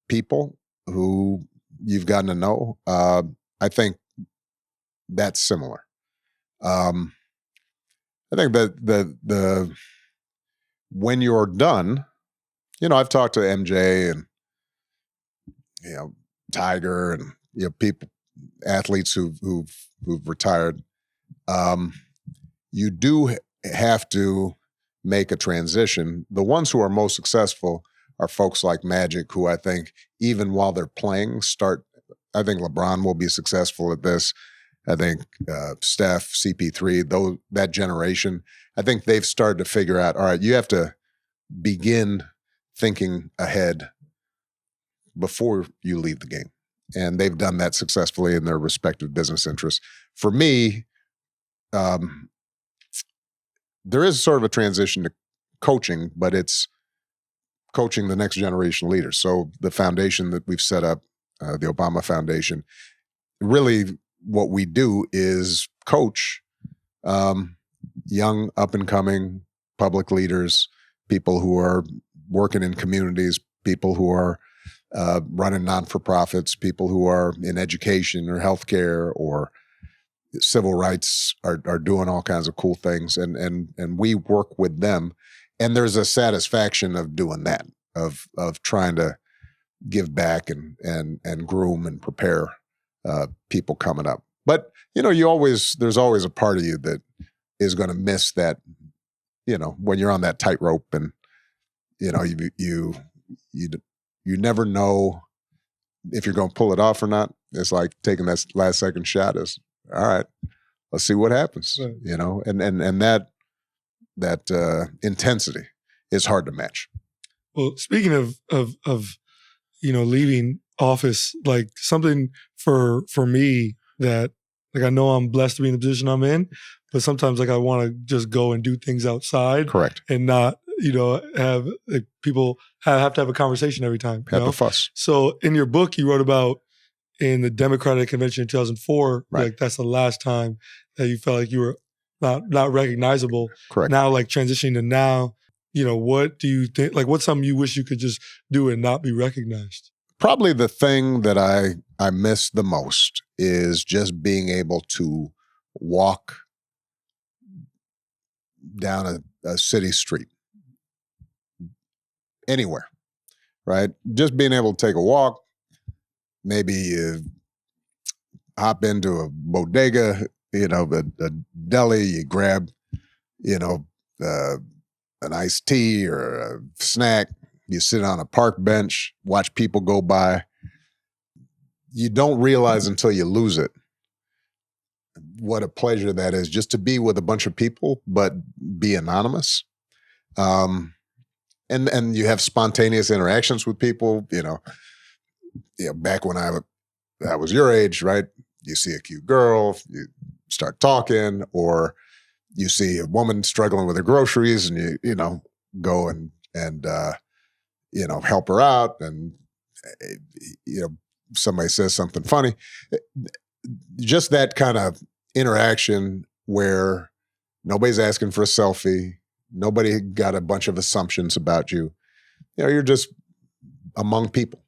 people who you've gotten to know, I think that's similar. I think that when you're done, I've talked to MJ and, Tiger and, people, athletes who've retired. You do have to make a transition. The ones who are most successful are folks like Magic, who I think even while they're playing I think LeBron will be successful at this. I think Steph, CP3, that generation, I think they've started to figure out, all right, you have to begin thinking ahead before you leave the game. And they've done that successfully in their respective business interests. For me, there is sort of a transition to coaching, but it's coaching the next generation leaders. So the foundation that we've set up, the Obama Foundation, really what we do is coach young, up-and-coming public leaders, people who are working in communities, people who are running non-for-profits, people who are in education or healthcare or civil rights, are doing all kinds of cool things, and we work with them. And there's a satisfaction of doing that, of trying to give back and groom and prepare people coming up. But there's always a part of you that is going to miss that. When you're on that tightrope, and you never know if you're going to pull it off or not. It's like taking that last second shot. Is all right. Let's see what happens. Right. And that intensity is hard to match. Well, speaking of leaving office, like something for me that, like, I know I'm blessed to be in the position I'm in, but sometimes, like, I want to just go and do things outside. Correct. And not, have people have to have a conversation every time. Have to fuss. So in your book, you wrote about in the Democratic Convention in 2004, Right. like that's the last time that you felt like you were not recognizable. Correct. Now, like transitioning to now, what do you think? Like, what's something you wish you could just do and not be recognized? Probably the thing that I miss the most is just being able to walk down a city street anywhere, right? Just being able to take a walk, maybe you hop into a bodega, a deli, you grab, an iced tea or a snack, you sit on a park bench, watch people go by. You don't realize until you lose it what a pleasure that is, just to be with a bunch of people, but be anonymous. And you have spontaneous interactions with people, back when I was your age, right? You see a cute girl, you start talking, or you see a woman struggling with her groceries, and you go and help her out, and somebody says something funny. Just that kind of interaction where nobody's asking for a selfie, nobody got a bunch of assumptions about you. You're just among people.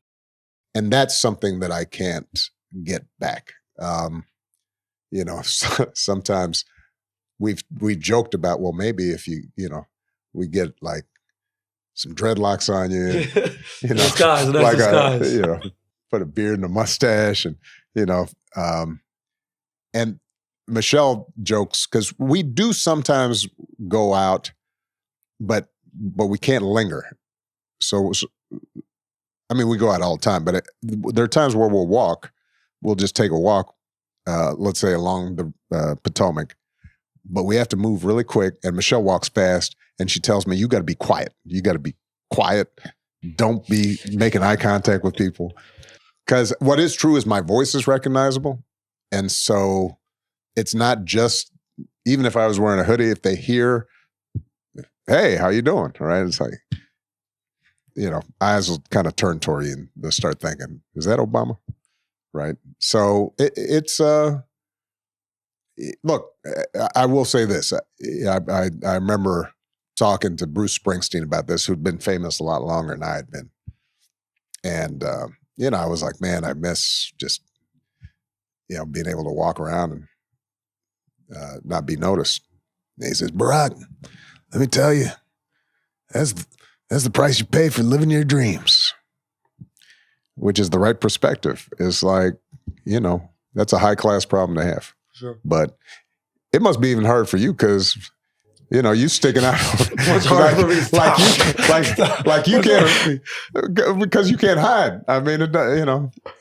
And that's something that I can't get back. Sometimes we've joked about, well, maybe if we get like some dreadlocks on you, Disguise, like disguise. put a beard and a mustache, and and Michelle jokes, because we do sometimes go out, but we can't linger. So I mean, we go out all the time, but there are times where we'll just take a walk, let's say along the Potomac, but we have to move really quick. And Michelle walks fast, and she tells me, you got to be quiet. You got to be quiet. Don't be making eye contact with people. Because what is true is my voice is recognizable. And so it's not just, even if I was wearing a hoodie, if they hear, hey, how you doing? All right. It's like, eyes will kind of turn toward you and they'll start thinking, is that Obama? Right. So look, I will say this. I remember talking to Bruce Springsteen about this, who'd been famous a lot longer than I had been. And, I was like, man, I miss just, being able to walk around and not be noticed. And he says, Barack, let me tell you, that's the price you pay for living your dreams, which is the right perspective. It's like, that's a high-class problem to have. Sure. But it must be even hard for you because, you sticking out What's hard for me? like you can't, because you can't hide. I mean,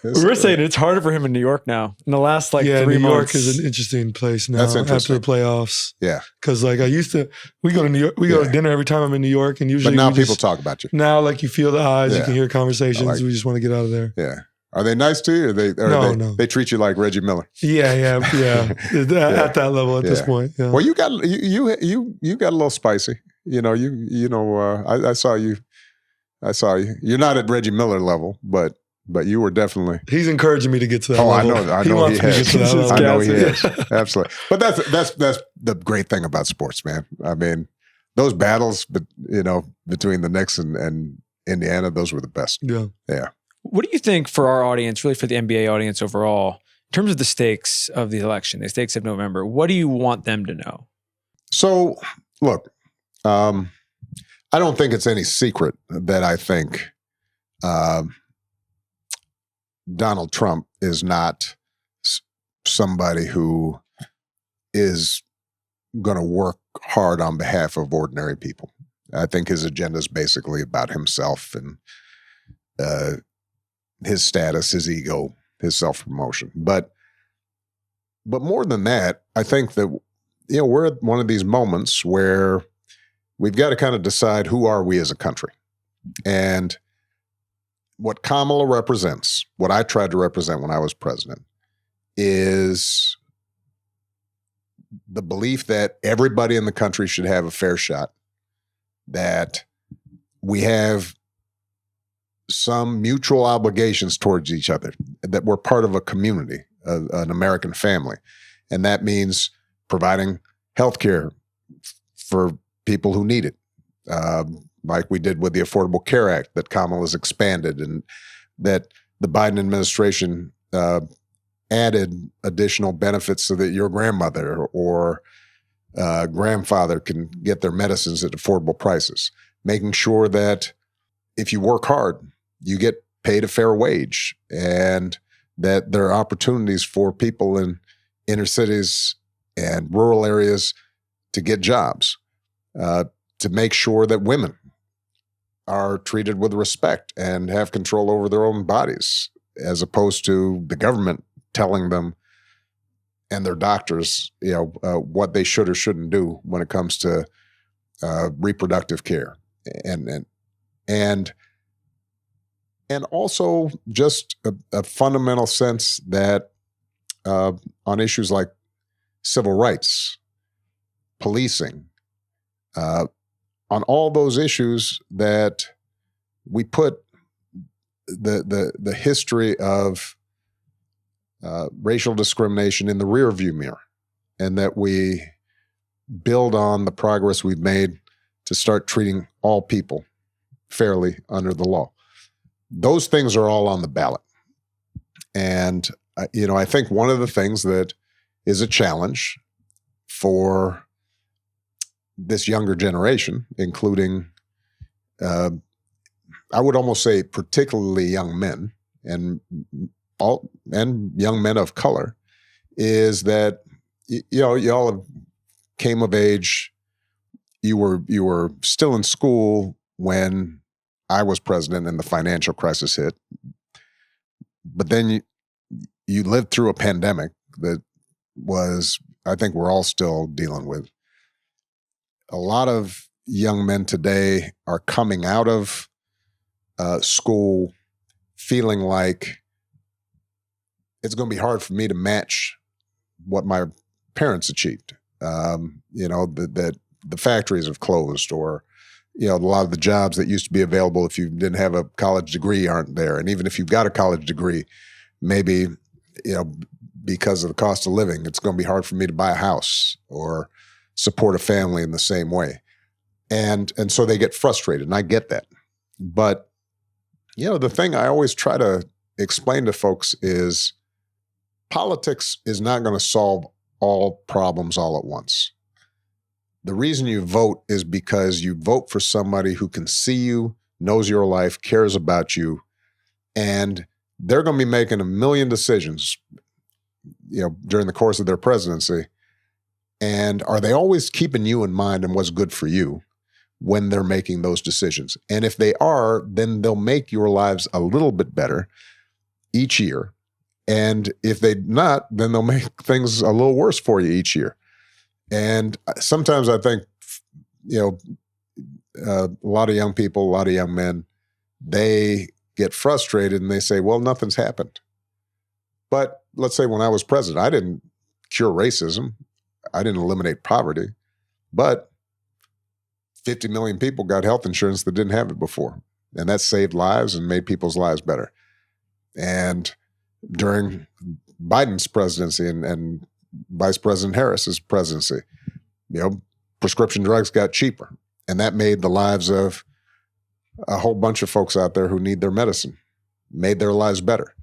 We're saying it's harder for him in New York now. In the last 3 New York months, is an interesting place now. That's interesting. After the playoffs. Yeah. Because I used to, we go to New York, we go to dinner every time I'm in New York, and usually But now people talk about you. Now, you feel the eyes, you Yeah. can hear conversations. Like- We just want to get out of there. Yeah. Are they nice to you? Or No. They treat you like Reggie Miller. Yeah. At that level at this point. Yeah. Well, you got a little spicy. I saw you. You're not at Reggie Miller level, but you were definitely. He's encouraging me to get to that Oh, level. I know wants he me to get has. to that level. I know he is. Absolutely. But that's the great thing about sports, man. I mean, those battles, between the Knicks and Indiana, those were the best. Yeah. Yeah. what do you think for our audience, really for the NBA audience overall, in terms of the stakes of the election, the stakes of November? What do you want them to know? So, look, I don't think it's any secret that I think Donald Trump is not somebody who is going to work hard on behalf of ordinary people. I think his agenda is basically about himself and his status, his ego, his self-promotion. But more than that, I think that we're at one of these moments where we've got to kind of decide who are we as a country. And what Kamala represents, what I tried to represent when I was president, is the belief that everybody in the country should have a fair shot, that we have some mutual obligations towards each other, that we're part of a community, an American family. And that means providing health care for people who need it, like we did with the Affordable Care Act that Kamala's expanded, and that the Biden administration added additional benefits so that your grandmother or grandfather can get their medicines at affordable prices, making sure that if you work hard, you get paid a fair wage, and that there are opportunities for people in inner cities and rural areas to get jobs, to make sure that women are treated with respect and have control over their own bodies, as opposed to the government telling them and their doctors, what they should or shouldn't do when it comes to reproductive care, and also just a fundamental sense that on issues like civil rights, policing, on all those issues, that we put the history of racial discrimination in the rearview mirror, and that we build on the progress we've made to start treating all people fairly under the law. Those things are all on the ballot. And, I think one of the things that is a challenge for this younger generation, including, I would almost say particularly young men and young men of color, is that, y'all have came of age. You were still in school when I was president and the financial crisis hit. But then you lived through a pandemic that was, I think we're all still dealing with. A lot of young men today are coming out of school feeling like it's going to be hard for me to match what my parents achieved. That the factories have closed, or a lot of the jobs that used to be available if you didn't have a college degree aren't there. And even if you've got a college degree, maybe, because of the cost of living, it's going to be hard for me to buy a house or support a family in the same way. And so they get frustrated, and I get that. But, the thing I always try to explain to folks is politics is not going to solve all problems all at once. the reason you vote is because you vote for somebody who can see you, knows your life, cares about you, and they're going to be making a million decisions, during the course of their presidency. And are they always keeping you in mind and what's good for you when they're making those decisions? And if they are, then they'll make your lives a little bit better each year. And if they're not, then they'll make things a little worse for you each year. And sometimes I think, a lot of young people, a lot of young men, they get frustrated and they say, well, nothing's happened. But let's say when I was president, I didn't cure racism. I didn't eliminate poverty, but 50 million people got health insurance that didn't have it before. And that saved lives and made people's lives better. And during Biden's presidency and Vice President Harris's presidency, prescription drugs got cheaper. And that made the lives of a whole bunch of folks out there who need their medicine, made their lives better.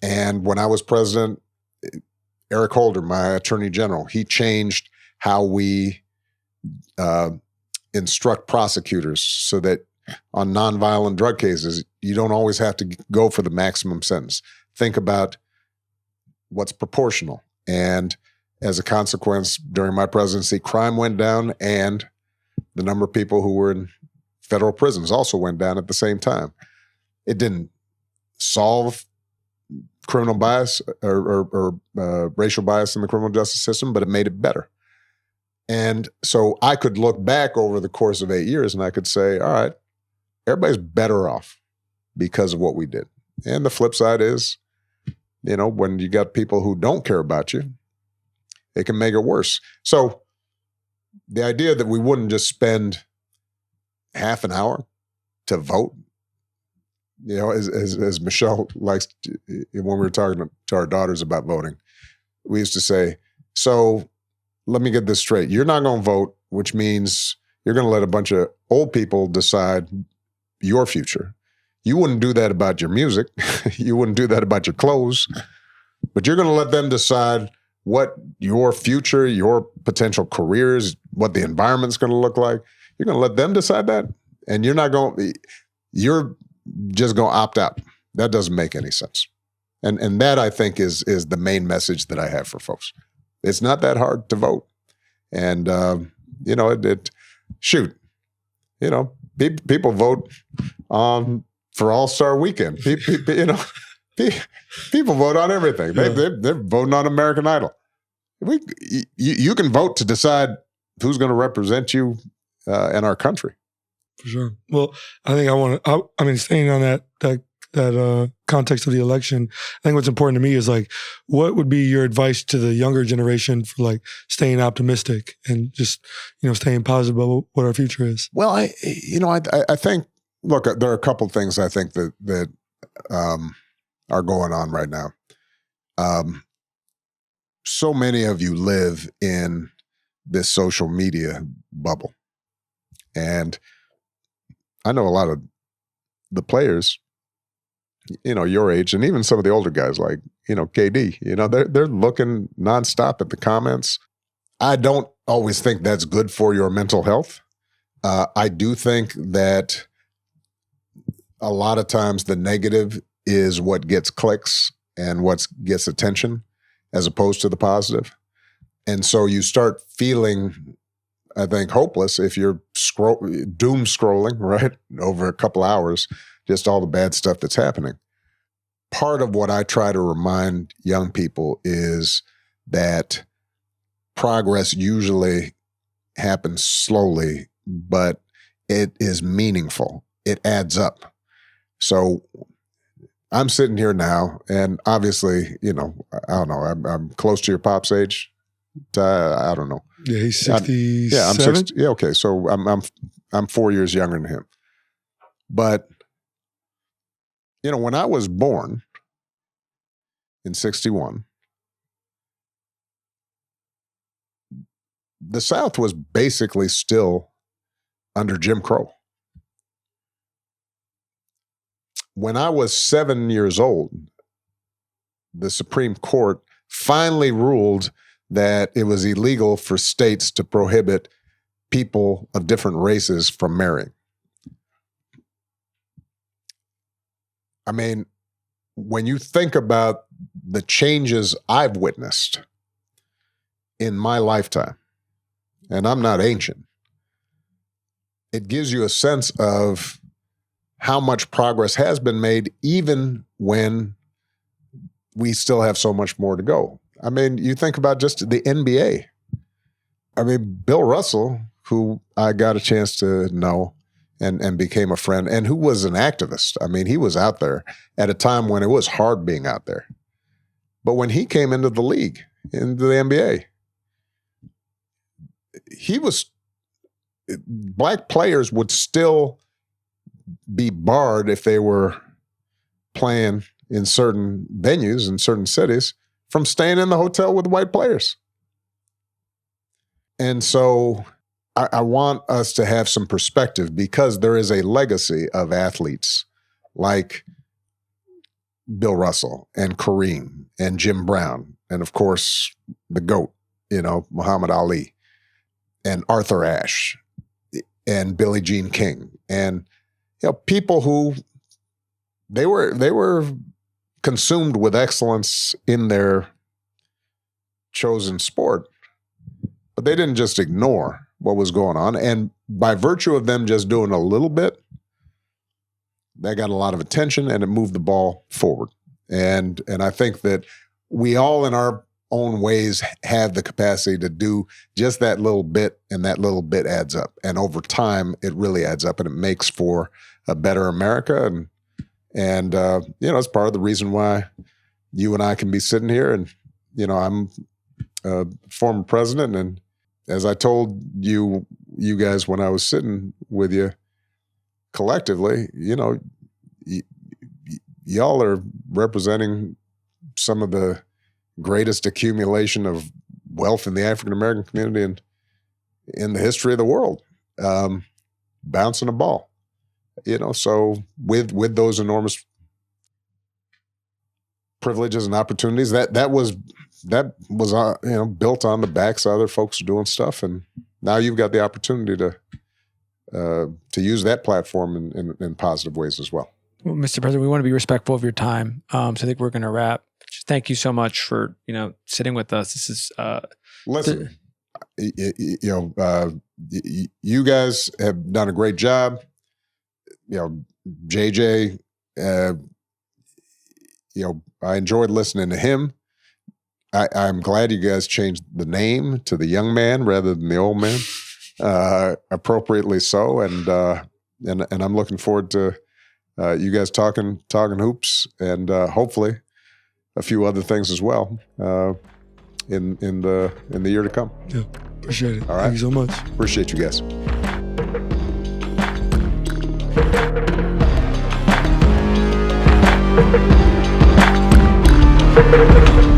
And when I was president, Eric Holder, my attorney general, he changed how we instruct prosecutors so that on nonviolent drug cases, you don't always have to go for the maximum sentence. Think about what's proportional. And as a consequence, during my presidency, crime went down and the number of people who were in federal prisons also went down at the same time. It didn't solve criminal bias or racial bias in the criminal justice system, but it made it better. And so I could look back over the course of 8 years and I could say, all right, everybody's better off because of what we did. And the flip side is, when you got people who don't care about you, it can make it worse. So the idea that we wouldn't just spend half an hour to vote, as Michelle likes to, when we were talking to our daughters about voting, we used to say, so let me get this straight. You're not going to vote, which means you're going to let a bunch of old people decide your future. You wouldn't do that about your music. You wouldn't do that about your clothes, but you're going to let them decide what your future, your potential careers, what the environment's going to look like. You're going to let them decide that, and you're just going to opt out. That doesn't make any sense. And that, I think, is the main message that I have for folks. It's not that hard to vote. And, people vote for All-Star Weekend. People vote on everything. They're voting on American Idol. You can vote to decide who's going to represent you in our country. For sure. Well, I think staying on that context of the election, I think what's important to me is what would be your advice to the younger generation for staying optimistic and just, staying positive about what our future is? Well, I think, look, there are a couple of things I think that are going on right now. So many of you live in this social media bubble. And I know a lot of the players, your age, and even some of the older guys like, KD, they're looking nonstop at the comments. I don't always think that's good for your mental health. I do think that a lot of times the negative is what gets clicks and what gets attention as opposed to the positive. And so you start feeling, I think, hopeless if you're doom scrolling, right, over a couple hours, just all the bad stuff that's happening. Part of what I try to remind young people is that progress usually happens slowly, but it is meaningful. It adds up. So I'm sitting here now, and obviously, I don't know, I'm close to your pop's age. I don't know. Yeah, he's 67. I'm 60. Yeah, okay. So I'm 4 years younger than him. But when I was born in 61, the South was basically still under Jim Crow. When I was 7 years old, the Supreme Court finally ruled that it was illegal for states to prohibit people of different races from marrying. I mean, when you think about the changes I've witnessed in my lifetime, and I'm not ancient, it gives you a sense of how much progress has been made, even when we still have so much more to go. I mean, you think about just the NBA. I mean, Bill Russell, who I got a chance to know and became a friend, and who was an activist. I mean, he was out there at a time when it was hard being out there. But when he came into the league, into the NBA, black players would still be barred if they were playing in certain venues in certain cities from staying in the hotel with white players. And so I want us to have some perspective, because there is a legacy of athletes like Bill Russell and Kareem and Jim Brown, and of course the GOAT, Muhammad Ali, and Arthur Ashe, and Billie Jean King, and people who they were consumed with excellence in their chosen sport, but they didn't just ignore what was going on. And by virtue of them just doing a little bit, that got a lot of attention and it moved the ball forward. And I think that we all in our own ways have the capacity to do just that little bit, and that little bit adds up. And over time, it really adds up, and it makes for a better America. And it's part of the reason why you and I can be sitting here. And, I'm a former president, and as I told you guys when I was sitting with you collectively, y'all are representing some of the greatest accumulation of wealth in the African American community and in the history of the world, bouncing a ball. So with those enormous privileges and opportunities, that was built on the backs of other folks doing stuff, and now you've got the opportunity to use that platform in positive ways as well. Well, Mr. President, we want to be respectful of your time, so I think we're going to wrap. Just thank you so much for sitting with us. This is listen. You guys have done a great job. JJ. I enjoyed listening to him. I'm glad you guys changed the name to the young man rather than the old man, appropriately so. And I'm looking forward to you guys talking hoops, and hopefully a few other things as well in the year to come. Yeah, appreciate it. All right, thank you so much. Appreciate you guys. Thank you.